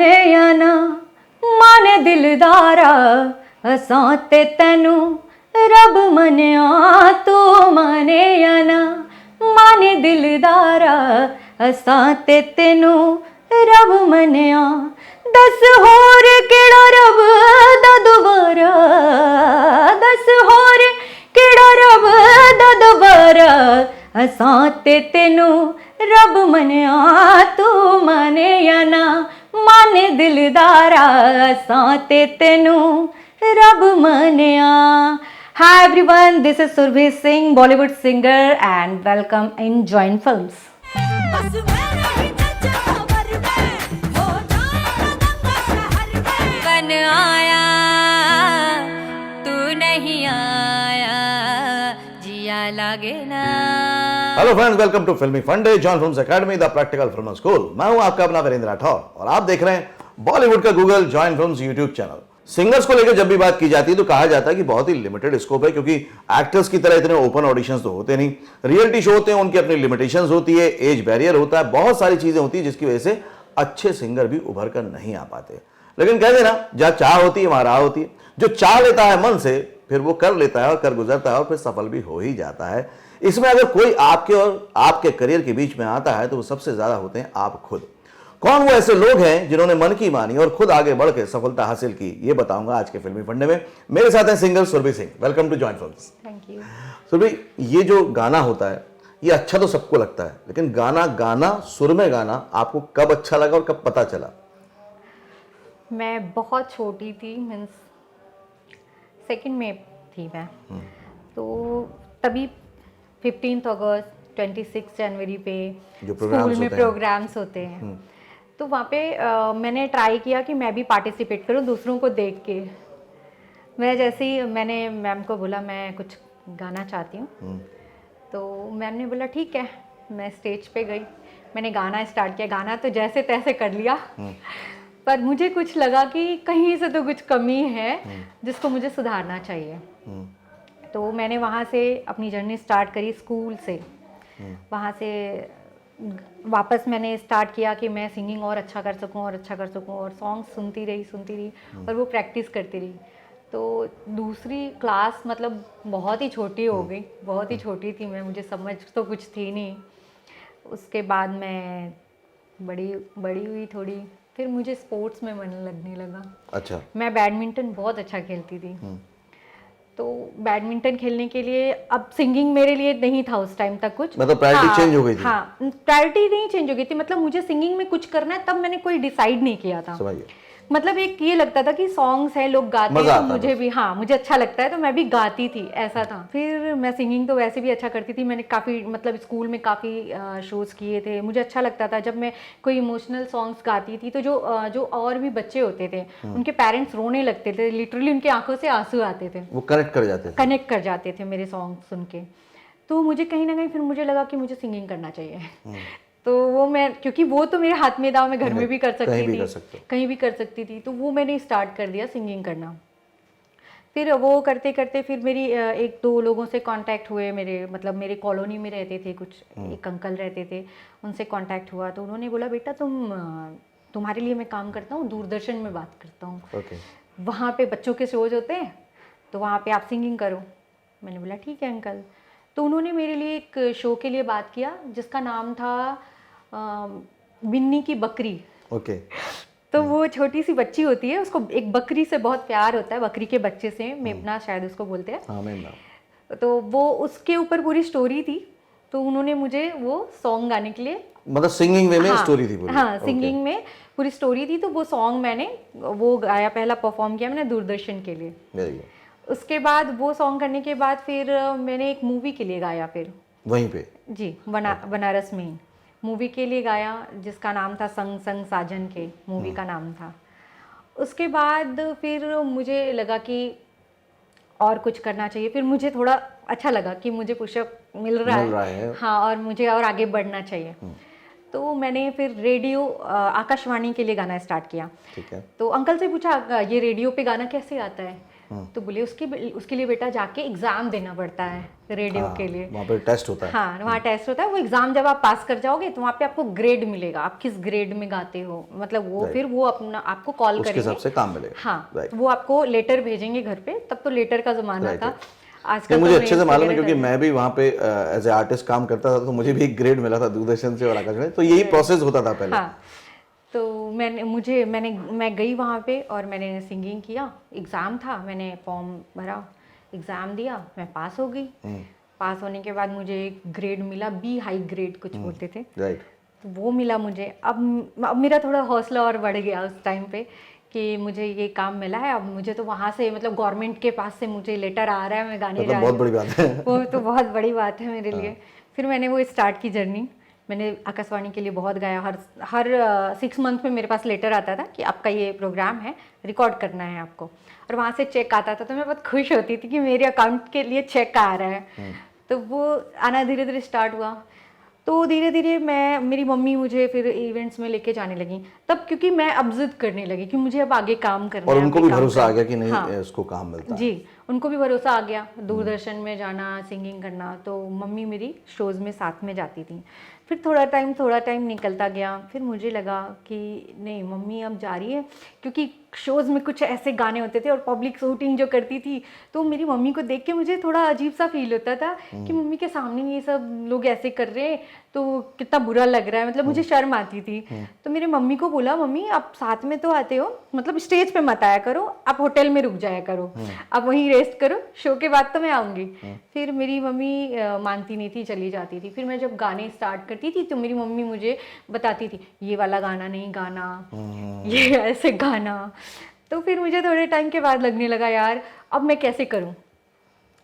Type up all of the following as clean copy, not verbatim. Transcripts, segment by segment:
माने या ना माने दिलदारा असां ते तैनू रब मनिया तू माने या ना माने दिलदारा असां ते तैनू रब मनिया दस होर केड़ा रब दा दुबारा दस होर केड़ा रब दा दुबारा असां ते तैनू रब मनिया तू माने या ना माने दिलदारा असां ते तैनू रब मनिया. Hi everyone, this is Surbhi Singh, Bollywood singer, and welcome in Join Films. बन आया तू नहीं आया जिया लागे ना. हेलो फ्रेंड्स, वेलकम टू फिल्मी फंडे, John films academy, the practical film school. मैं हूं आपका अपना वीरेंद्र राठौर और आप देख रहे हैं बॉलीवुड का Google join films YouTube channel. Singers को लेकर जब भी बात की जाती है तो कहा जाता है कि बहुत ही लिमिटेड स्कोप है, क्योंकि एक्टर्स की तरह इतने ओपन ऑडिशंस तो होते नहीं. रियलिटी शो होते हैं, उनकी अपनी लिमिटेशंस होती है, एज बैरियर होता है, बहुत सारी चीजें होती है जिसकी वजह से अच्छे सिंगर भी उभर कर नहीं आ पाते. लेकिन कह देना, जहां चाह होती है वहां राह होती है. जो चाह लेता है मन से फिर वो कर लेता है और कर गुजरता है और फिर सफल भी हो ही जाता है. इसमें अगर कोई आपके और आपके करियर के बीच में आता है तो वो सबसे ज्यादा होते हैं आप खुद. कौन वो ऐसे लोग हैं जिन्होंने मन की मानी और खुद आगे बढ़ के सफलता हासिल की, ये बताऊंगा आज के फिल्मी फंडे में. मेरे साथ हैं singer Surbhi Singh. Welcome to join films. Thank you. Surbhi, ये जो गाना होता है ये अच्छा तो सबको लगता है, लेकिन गाना गाना सुर में गाना आपको कब अच्छा लगा और कब पता चला? मैं बहुत छोटी थी, मीन्स सेकंड में थी मैं. तो तभी 15 अगस्त 26 जनवरी पे जो स्कूल में प्रोग्राम्स होते हैं, तो वहाँ पे मैंने ट्राई किया कि मैं भी पार्टिसिपेट करूँ दूसरों को देख के. मैं जैसे ही मैंने मैम को बोला मैं कुछ गाना चाहती हूँ, तो मैम ने बोला ठीक है. मैं स्टेज पे गई, मैंने गाना स्टार्ट किया. गाना तो जैसे तैसे कर लिया, पर मुझे कुछ लगा कि कहीं से तो कुछ कमी है जिसको मुझे सुधारना चाहिए. तो मैंने वहाँ से अपनी जर्नी स्टार्ट करी स्कूल से. वहाँ से वापस मैंने स्टार्ट किया कि मैं सिंगिंग और अच्छा कर सकूं और अच्छा कर सकूं, और सॉन्ग सुनती रही और वो प्रैक्टिस करती रही. तो दूसरी क्लास, मतलब बहुत ही छोटी हो गई, बहुत ही छोटी थी मैं, मुझे समझ तो कुछ थी नहीं. उसके बाद मैं बड़ी हुई थोड़ी, फिर मुझे स्पोर्ट्स में मन लगने लगा. अच्छा. मैं बैडमिंटन बहुत अच्छा खेलती थी. तो बैडमिंटन खेलने के लिए अब सिंगिंग मेरे लिए नहीं था उस टाइम तक कुछ. मतलब प्रायोरिटी चेंज हो गई थी? हाँ, प्रायोरिटी नहीं चेंज हो गई थी. मतलब मुझे सिंगिंग में कुछ करना है, तब मैंने कोई डिसाइड नहीं किया था. समझिए. मतलब एक ये लगता था कि सॉन्ग्स हैं, लोग गाते हैं, तो मुझे भी, हाँ, मुझे अच्छा लगता है तो मैं भी गाती थी, ऐसा था. फिर मैं सिंगिंग तो वैसे भी अच्छा करती थी. मैंने काफ़ी, मतलब स्कूल में काफ़ी शोज़ किए थे. मुझे अच्छा लगता था जब मैं कोई इमोशनल सॉन्ग्स गाती थी, तो जो और भी बच्चे होते थे उनके पेरेंट्स रोने लगते थे. लिटरली उनके आंखों से आंसू आते थे. वो कनेक्ट कर जाते थे मेरे सॉन्ग सुन के. तो मुझे कहीं ना कहीं फिर मुझे लगा कि मुझे सिंगिंग करना चाहिए. तो वो मैं, क्योंकि वो तो मेरे हाथ में था, मैं घर में भी कर सकती थी, कहीं भी कर सकती थी. तो वो मैंने स्टार्ट कर दिया सिंगिंग करना. फिर वो करते करते फिर मेरी एक दो लोगों से कांटेक्ट हुए. मतलब मेरे कॉलोनी में रहते थे कुछ, एक अंकल रहते थे, उनसे कांटेक्ट हुआ. तो उन्होंने बोला बेटा तुम्हारे लिए मैं काम करता हूँ, दूरदर्शन में बात करता हूँ. वहाँ पे बच्चों के शोज होते हैं, तो वहाँ पे आप सिंगिंग करो. मैंने बोला ठीक है अंकल. तो उन्होंने मेरे लिए एक शो के लिए बात किया जिसका नाम था बिन्नी की बकरी. ओके. तो वो छोटी सी बच्ची होती है, उसको एक बकरी से बहुत प्यार होता है, बकरी के बच्चे से, मेमना शायद उसको बोलते हैं. हाँ, मेमना. तो वो उसके ऊपर पूरी स्टोरी थी. तो उन्होंने मुझे वो सॉन्ग गाने के लिए, मतलब सिंगिंग वे में स्टोरी थी पूरी? हाँ, सिंगिंग में पूरी स्टोरी थी. तो वो सॉन्ग मैंने वो गाया, पहला परफॉर्म किया मैंने दूरदर्शन के लिए. उसके बाद वो सॉन्ग करने के बाद फिर मैंने एक मूवी के लिए गाया. फिर वहीं पे जी, बनारस में मूवी के लिए गाया, जिसका नाम था संग संग साजन के, मूवी का नाम था. उसके बाद फिर मुझे लगा कि और कुछ करना चाहिए. फिर मुझे थोड़ा अच्छा लगा कि मुझे पुशअप मिल रहा है. हाँ, और मुझे और आगे बढ़ना चाहिए. तो मैंने फिर रेडियो आकाशवाणी के लिए गाना स्टार्ट किया. ठीक है. तो अंकल से पूछा ये रेडियो पे गाना कैसे आता है. तो बोले उसके लिए बेटा जाके एग्जाम देना पड़ता है रेडियो के लिए। वहाँ पे टेस्ट होता है। हाँ, वहाँ टेस्ट होता है। वो एग्जाम जब आप पास कर जाओगे तो वहाँ पे आपको ग्रेड मिलेगा, आप किस ग्रेड में गाते हो, मतलब वो फिर वो अपना आपको कॉल उसके करेंगे, हिसाब से काम मिलेगा। हाँ, वो आपको लेटर भेजेंगे घर पे। तब तो लेटर का जमाना था, आजकल मुझे तो अच्छे से mails मालूम है वगैरह क्योंकि चल मैं भी वहाँ पे एज ए आर्टिस्ट काम करता था, तो मुझे भी एक ग्रेड मिला था दूरदर्शन से और आकाशवाणी, तो यही प्रोसेस होता था पहले। हाँ, तो मैं गई वहाँ पे और मैंने सिंगिंग किया। एग्ज़ाम था, मैंने फॉर्म भरा, एग्ज़ाम दिया, मैं पास हो गई। पास होने के बाद मुझे एक ग्रेड मिला, बी हाई ग्रेड कुछ बोलते थे, राइट। तो वो मिला मुझे। अब मेरा थोड़ा हौसला और बढ़ गया उस टाइम पे कि मुझे ये काम मिला है। अब मुझे तो वहाँ से मतलब गवर्नमेंट के पास से मुझे लेटर आ रहा है, मैं गाने जा रही बहुत बड़ी हूँ। बात है। वो तो बहुत बड़ी बात है मेरे लिए। फिर मैंने वो स्टार्ट की जर्नी। मैंने आकाशवाणी के लिए बहुत गाया। हर 6 मंथ में मेरे पास लेटर आता था कि आपका ये प्रोग्राम है, रिकॉर्ड करना है आपको। और वहाँ से चेक आता था, तो मैं बहुत खुश होती थी कि मेरे अकाउंट के लिए चेक आ रहा है। तो वो आना धीरे धीरे स्टार्ट हुआ। तो धीरे धीरे मेरी मम्मी मुझे फिर इवेंट्स में लेके जाने लगी तब, क्योंकि मैं अब जिद करने लगी कि मुझे अब आगे काम करना और है। उनको आगे भी काम भरोसा आ करना गया कि नहीं, हाँ, इसको काम मिलता है। जी, उनको भी भरोसा आ गया दूरदर्शन में जाना, सिंगिंग करना। तो मम्मी मेरी शोज़ में साथ में जाती थी। फिर थोड़ा टाइम निकलता गया। फिर मुझे लगा कि नहीं, मम्मी अब जा रही है, क्योंकि शोज़ में कुछ ऐसे गाने होते थे और पब्लिक शूटिंग जो करती थी, तो मेरी मम्मी को देख के मुझे थोड़ा अजीब सा फील होता था कि मम्मी के सामने ये सब लोग ऐसे कर रहे हैं तो कितना बुरा लग रहा है, मतलब मुझे शर्म आती थी। तो मेरे मम्मी को बोला, मम्मी आप साथ में तो आते हो, मतलब स्टेज पे मत आया करो, आप होटल में रुक जाया करो, आप वहीं रेस्ट करो, शो के बाद तो मैं आऊँगी। फिर मेरी मम्मी मानती नहीं थी, चली जाती थी। फिर मैं जब गाने स्टार्ट करती थी तो मेरी मम्मी मुझे बताती थी, ये वाला गाना नहीं गाना, ये ऐसे गाना। तो फिर मुझे थोड़े टाइम के बाद लगने लगा, यार अब मैं कैसे करूँ।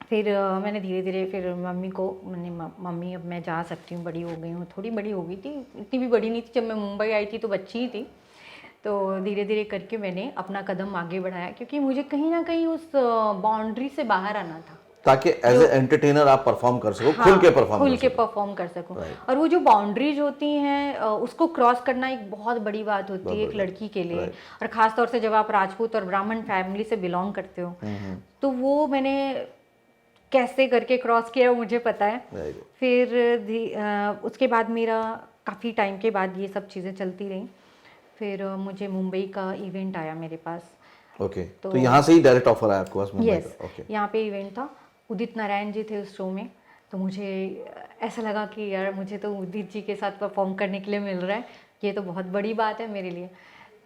फिर मैंने धीरे धीरे फिर मम्मी को मैंने मम्मी अब मैं जा सकती हूँ, बड़ी हो गई हूँ, थोड़ी बड़ी हो गई थी, इतनी भी बड़ी नहीं थी। जब मैं मुंबई आई थी तो बच्ची ही थी। तो धीरे धीरे करके मैंने अपना कदम आगे बढ़ाया, क्योंकि मुझे कहीं ना कहीं उस बाउंड्री से बाहर आना था, ताकि एज ए एंटरटेनर आप परफॉर्म कर सको, खुल के परफॉर्म कर सकूं। और वो जो बाउंड्रीज होती हैं उसको क्रॉस करना एक बहुत बड़ी बात होती है एक लड़की के लिए। और ख़ास तौर से जब आप राजपूत और ब्राह्मण फैमिली से बिलोंग करते हो, तो वो मैंने कैसे करके क्रॉस किया वो मुझे पता है। फिर उसके बाद मेरा काफ़ी टाइम के बाद ये सब चीज़ें चलती रहीं। फिर मुझे मुंबई का इवेंट आया मेरे पास। ओके, तो यहाँ से ही डायरेक्ट ऑफर आया आपके पास मुंबई का? ओके, यहाँ पे इवेंट था, उदित नारायण जी थे उस शो में। तो मुझे ऐसा लगा कि यार मुझे तो उदित जी के साथ परफॉर्म करने के लिए मिल रहा है, ये तो बहुत बड़ी बात है मेरे लिए।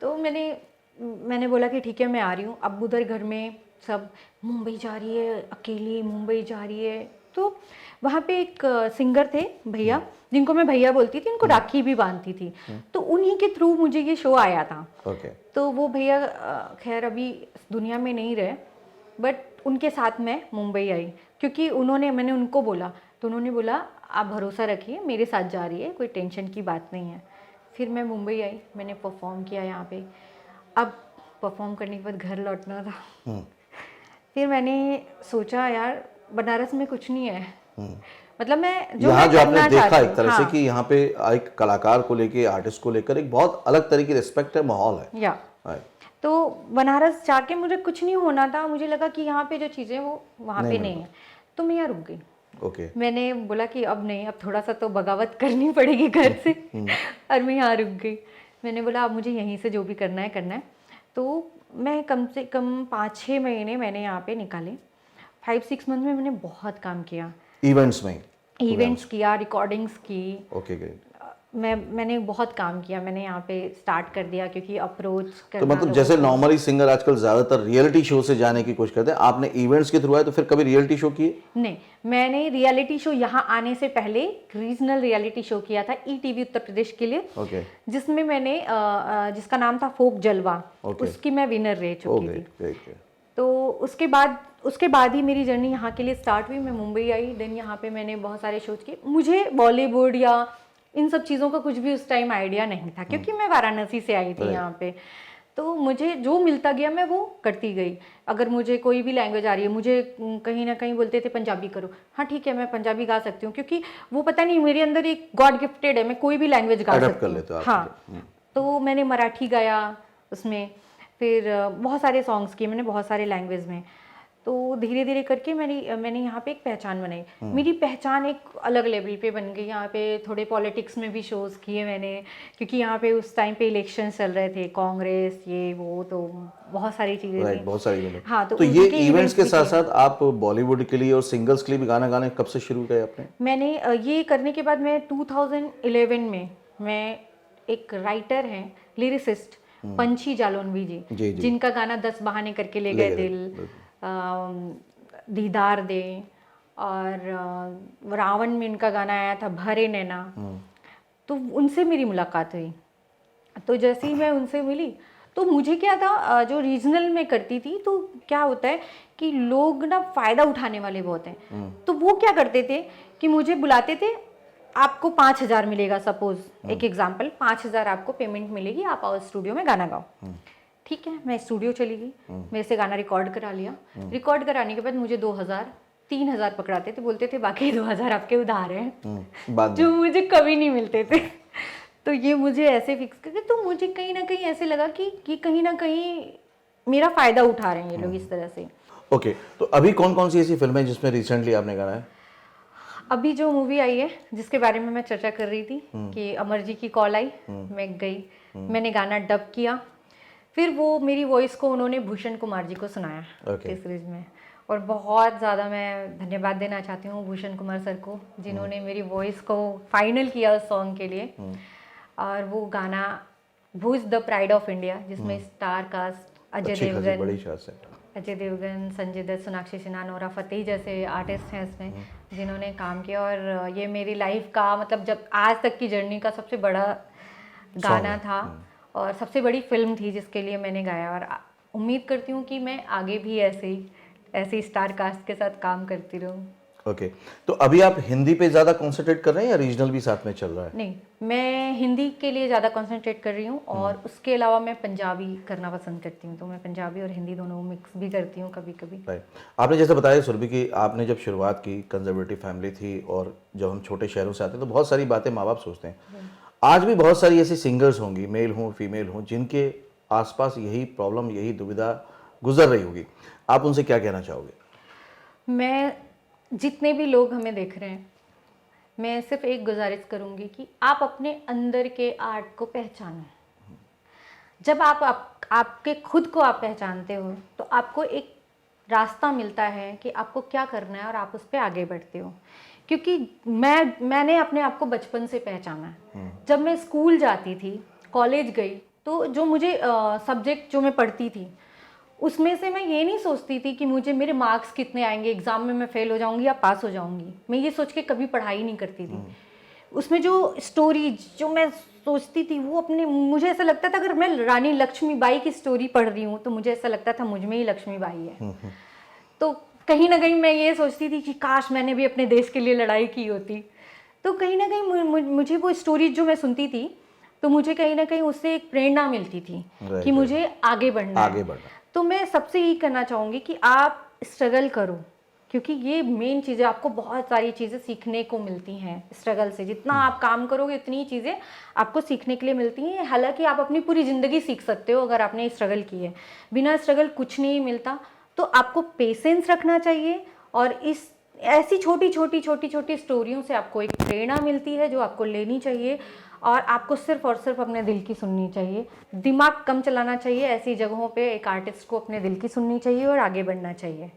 तो मैंने बोला कि ठीक है, मैं आ रही हूँ। अब उधर घर में सब मुंबई जा रही है, अकेली मुंबई जा रही है। तो वहाँ पे एक सिंगर थे भैया, जिनको मैं भैया बोलती थी, उनको राखी भी बांधती थी। तो उन्हीं के थ्रू मुझे ये शो आया था। तो वो भैया खैर अभी दुनिया में नहीं रहे, बट उनके साथ मैं मुंबई आई, क्योंकि मैंने उनको बोला, तो उन्होंने बोला आप भरोसा रखिए, मेरे साथ जा रही है, कोई टेंशन की बात नहीं है। फिर मैं मुंबई आई, मैंने परफॉर्म किया यहाँ पे। अब परफॉर्म करने के बाद घर लौटना था। फिर मैंने सोचा यार बनारस में कुछ नहीं है, मतलब मैं जो आपने देखा एक तरह से कि यहाँ पे एक कलाकार को लेके, आर्टिस्ट को लेकर एक बहुत अलग तरह की रिस्पेक्ट है, माहौल है। तो बनारस जाके मुझे कुछ नहीं होना था, मुझे लगा कि यहाँ पे जो चीज़ें वो वहाँ पे नहीं है, तो मैं यहाँ रुक गई। मैंने बोला कि अब नहीं, अब थोड़ा सा तो बगावत करनी पड़ेगी घर से। और मैं यहाँ रुक गई। मैंने बोला अब मुझे यहीं से जो भी करना है। तो मैं कम से कम 5-6 महीने मैंने यहाँ पे निकाले। 5-6 मंथ में मैंने बहुत काम किया, इवेंट्स किया, रिकॉर्डिंग्स की। Okay, great. मैंने बहुत काम किया, मैंने यहाँ पे स्टार्ट कर दिया, क्योंकि अप्रोच करना। तो मतलब जैसे नॉर्मली सिंगर आजकल ज्यादातर रियलिटी शो से जाने की कोशिश करते हैं, आपने इवेंट्स के थ्रू आए, तो फिर कभी रियलिटी शो किए? नहीं, मैंने रियलिटी शो यहाँ आने से पहले रीजनल रियलिटी शो किया था ईटीवी उत्तर प्रदेश के लिए, जिसमें मैंने जिसका नाम था फोक जलवा, उसकी मैं विनर रह चुकी थी। तो उसके बाद ही मेरी जर्नी यहाँ के लिए स्टार्ट हुई। मैं मुंबई आई, देन यहाँ पे मैंने बहुत सारे शोज किए। मुझे बॉलीवुड या इन सब चीज़ों का कुछ भी उस टाइम आइडिया नहीं था, क्योंकि मैं वाराणसी से आई थी यहाँ पे। तो मुझे जो मिलता गया मैं वो करती गई। अगर मुझे कोई भी लैंग्वेज आ रही है, मुझे कहीं ना कहीं बोलते थे पंजाबी करो, हाँ ठीक है मैं पंजाबी गा सकती हूँ, क्योंकि वो पता नहीं मेरे अंदर एक गॉड गिफ्टेड है, मैं कोई भी लैंग्वेज गा सकती हूँ। हाँ, तो मैंने मराठी गाया उसमें, फिर बहुत सारे सॉन्ग्स किए मैंने, बहुत सारे लैंग्वेज में। तो धीरे धीरे करके मैंने यहाँ पे एक पहचान बनाई। मेरी पहचान एक अलग लेवल पे बन गई। यहाँ पे थोड़े पॉलिटिक्स में भी शोज़ किए मैंने, क्योंकि यहाँ पे उस टाइम पे इलेक्शन चल रहे थे, कांग्रेस ये वो, तो बहुत सारी चीज़ें थी। बहुत सारी इवेंट। हाँ, तो ये उनके इवेंट्स के भी साथ किए। साथ आप बॉलीवुड के लिए और सिंगल्स के लिए भी गाना गाने कब से शुरू किया आपने? मैंने ये करने के बाद मैं 2011 में, मैं एक राइटर हैं, लिरिसिस्ट पंछी जालौनवी जी, जी। जिनका गाना 10 बहाने करके ले गए दिल, दीदार दे, और रावण में इनका गाना आया था भरे नैना। तो उनसे मेरी मुलाकात हुई। तो जैसे ही मैं उनसे मिली तो मुझे क्या था, जो रीजनल में करती थी, तो क्या होता है कि लोग ना फ़ायदा उठाने वाले बहुत हैं। तो वो क्या करते थे कि मुझे बुलाते थे, आपको 5,000 मिलेगा, सपोज एक एग्जांपल, 5,000 आपको पेमेंट मिलेगी, आप आओ स्टूडियो में गाना गाओ। ठीक है, मैं स्टूडियो चली गई, मेरे से गाना रिकॉर्ड करा लिया। रिकॉर्ड कराने के बाद मुझे 2,000 3,000 पकड़ाते थे, बोलते थे बाकी 2,000 आपके उधार हैं, जो मुझे कभी नहीं मिलते थे। तो ये मुझे ऐसे फिक्स करके, तो मुझे कहीं ना कहीं ऐसे लगा कि कहीं ना कहीं मेरा फ़ायदा उठा रहे हैं ये लोग इस तरह से। ओके, तो अभी कौन कौन सी ऐसी फिल्में जिसमें रिसेंटली आपने गाना है? अभी जो मूवी आई है जिसके बारे में मैं चर्चा कर रही थी कि अमर जी की कॉल आई, मैं गई, मैंने गाना डब किया, फिर वो मेरी वॉइस को उन्होंने भूषण कुमार जी को सुनाया सीरीज में। और बहुत ज़्यादा मैं धन्यवाद देना चाहती हूँ भूषण कुमार सर को, जिन्होंने मेरी वॉइस को फाइनल किया उस सॉन्ग के लिए। और वो गाना Bhuj the pride of India, जिसमें star cast Ajay Devgan, Sanjay Dutt, Sonakshi Sinha, Nora Fatehi जैसे आर्टिस्ट हैं इसमें जिन्होंने काम किया। और ये मेरी लाइफ का, मतलब जब आज तक की जर्नी का सबसे बड़ा गाना था और सबसे बड़ी फिल्म थी जिसके लिए मैंने गाया। और उम्मीद करती हूँ कि मैं आगे भी ऐसे ही स्टार कास्ट के साथ काम करती रहूँ। ओके, तो अभी आप हिंदी पे ज़्यादा कॉन्सेंट्रेट कर रहे हैं या रीजनल भी साथ में चल रहा है? नहीं, मैं हिंदी के लिए ज़्यादा कॉन्सेंट्रेट कर रही हूँ, और उसके अलावा मैं पंजाबी करना पसंद करती हूँ। तो मैं पंजाबी और हिंदी दोनों मिक्स भी करती हूँ कभी कभी। राइट। आपने जैसे बताया सुरभि कि आपने जब शुरुआत की, कंजर्वेटिव फैमिली थी, और जब हम छोटे शहरों से आते हैं तो बहुत सारी बातें माँ बाप सोचते हैं। आज भी बहुत सारी ऐसी सिंगर्स होंगी, मेल हों फीमेल हों, जिनके आसपास यही प्रॉब्लम, यही दुविधा गुजर रही होगी। आप उनसे क्या कहना चाहोगे? मैं जितने भी लोग हमें देख रहे हैं, मैं सिर्फ एक गुजारिश करूंगी कि आप अपने अंदर के आर्ट को पहचानो। जब आपके खुद को आप पहचानते हो तो आपको एक रास्ता मिलता है कि आपको क्या करना है, और आप उस पर आगे बढ़ते हो। क्योंकि मैंने अपने आप को बचपन से पहचाना है। जब मैं स्कूल जाती थी, कॉलेज गई, तो जो मुझे सब्जेक्ट जो मैं पढ़ती थी उसमें से मैं ये नहीं सोचती थी कि मुझे मेरे मार्क्स कितने आएंगे, एग्ज़ाम में मैं फेल हो जाऊंगी या पास हो जाऊंगी। मैं ये सोच के कभी पढ़ाई नहीं करती थी। उसमें जो स्टोरी जो मैं सोचती थी वो मुझे ऐसा लगता था, अगर मैं रानी लक्ष्मीबाई की स्टोरी पढ़ रही हूँ तो मुझे ऐसा लगता था मुझ में ही लक्ष्मीबाई है। तो कहीं ना कहीं मैं ये सोचती थी कि काश मैंने भी अपने देश के लिए लड़ाई की होती। तो कहीं ना कहीं मुझे वो स्टोरी जो मैं सुनती थी, तो मुझे कहीं ना कहीं उससे एक प्रेरणा मिलती थी कि मुझे आगे बढ़ना है। तो मैं सबसे यही करना चाहूँगी कि आप स्ट्रगल करो, क्योंकि ये मेन चीज़ें, आपको बहुत सारी चीज़ें सीखने को मिलती हैं स्ट्रगल से। जितना आप काम करोगे उतनी चीज़ें आपको सीखने के लिए मिलती हैं। हालांकि आप अपनी पूरी ज़िंदगी सीख सकते हो अगर आपने स्ट्रगल की है। बिना स्ट्रगल कुछ नहीं मिलता। तो आपको पेशेंस रखना चाहिए, और ऐसी छोटी छोटी स्टोरियों से आपको एक प्रेरणा मिलती है जो आपको लेनी चाहिए। और आपको सिर्फ और सिर्फ अपने दिल की सुननी चाहिए, दिमाग कम चलाना चाहिए। ऐसी जगहों पे एक आर्टिस्ट को अपने दिल की सुननी चाहिए और आगे बढ़ना चाहिए।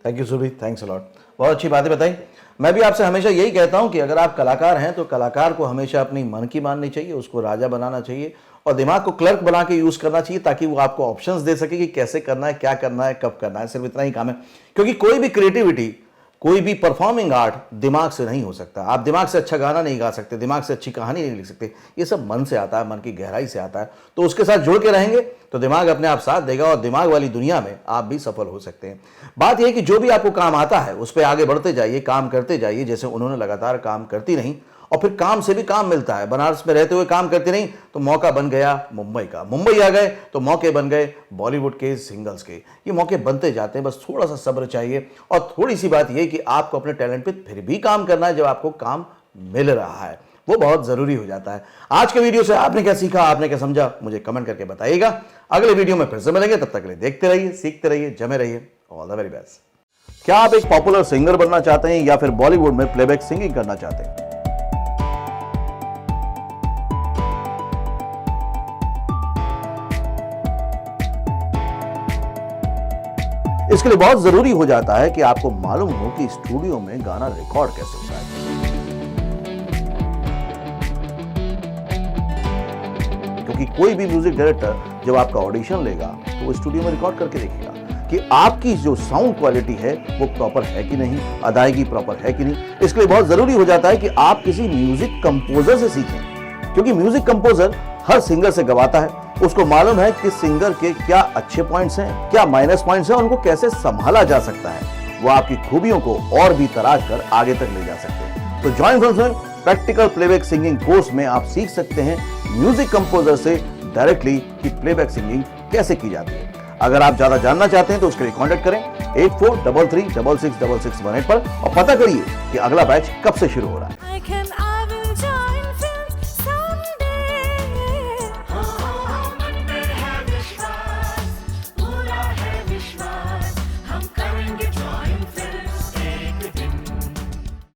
Thank you Surbhi, thanks a lot, बहुत अच्छी बातें बताई। मैं भी आपसे हमेशा यही कहता हूं कि अगर आप कलाकार हैं तो कलाकार को हमेशा अपनी मन की माननी चाहिए, उसको राजा बनाना चाहिए, और दिमाग को क्लर्क बना के यूज़ करना चाहिए, ताकि वो आपको ऑप्शंस दे सके कि कैसे करना है, क्या करना है, कब करना है। सिर्फ इतना ही काम है, क्योंकि कोई भी क्रिएटिविटी, कोई भी परफॉर्मिंग आर्ट दिमाग से नहीं हो सकता। आप दिमाग से अच्छा गाना नहीं गा सकते, दिमाग से अच्छी कहानी नहीं लिख सकते। ये सब मन से आता है, मन की गहराई से आता है। तो उसके साथ जुड़ के रहेंगे तो दिमाग अपने आप साथ देगा, और दिमाग वाली दुनिया में आप भी सफल हो सकते हैं। बात यह कि जो भी आपको काम आता है उस पर आगे बढ़ते जाइए, काम करते जाइए, जैसे उन्होंने लगातार काम करती रहीं। और फिर काम से भी काम मिलता है। बनारस में रहते हुए काम करती नहीं तो मौका बन गया मुंबई का, मुंबई आ गए तो मौके बन गए बॉलीवुड के, सिंगल्स के। ये मौके बनते जाते हैं, बस थोड़ा सा सब्र चाहिए। और थोड़ी सी बात ये कि आपको अपने टैलेंट पे फिर भी काम करना है जब आपको काम मिल रहा है। वो बहुत जरूरी हो जाता है। आज के वीडियो से आपने क्या सीखा, आपने क्या समझा, मुझे कमेंट करके बताइएगा। अगले वीडियो में फिर से मिलेंगे, तब तक के लिए देखते रहिए, सीखते रहिए, जमे रहिए। All the very best. क्या आप एक पॉपुलर सिंगर बनना चाहते हैं या फिर बॉलीवुड में प्लेबैक सिंगिंग करना चाहते हैं? इसके लिए बहुत जरूरी हो जाता है कि आपको मालूम हो कि स्टूडियो में गाना रिकॉर्ड कैसे होता है। क्योंकि कोई भी म्यूजिक डायरेक्टर जब आपका ऑडिशन लेगा तो वो स्टूडियो में रिकॉर्ड करके देखेगा कि आपकी जो साउंड क्वालिटी है वो प्रॉपर है कि नहीं, अदायगी प्रॉपर है कि नहीं। इसके लिए बहुत जरूरी हो जाता है कि आप किसी म्यूजिक कंपोजर से सीखें, क्योंकि म्यूजिक कंपोजर हर सिंगर से गवाता है। उसको मालूम है कि सिंगर के क्या अच्छे पॉइंट्स हैं, क्या माइनस पॉइंट्स हैं, उनको कैसे संभाला जा सकता है। वो आपकी खूबियों को और भी तराश कर आगे तक ले जा सकते हैं। तो जॉइन फिल्म्स में प्रैक्टिकल प्लेबैक सिंगिंग कोर्स में आप सीख सकते हैं म्यूजिक कंपोजर से डायरेक्टली कि प्लेबैक सिंगिंग कैसे की जाती है। अगर आप ज्यादा जानना चाहते हैं तो उसके लिए कांटेक्ट करें 8433366618 पर और पता करिए कि अगला बैच कब से शुरू हो रहा है।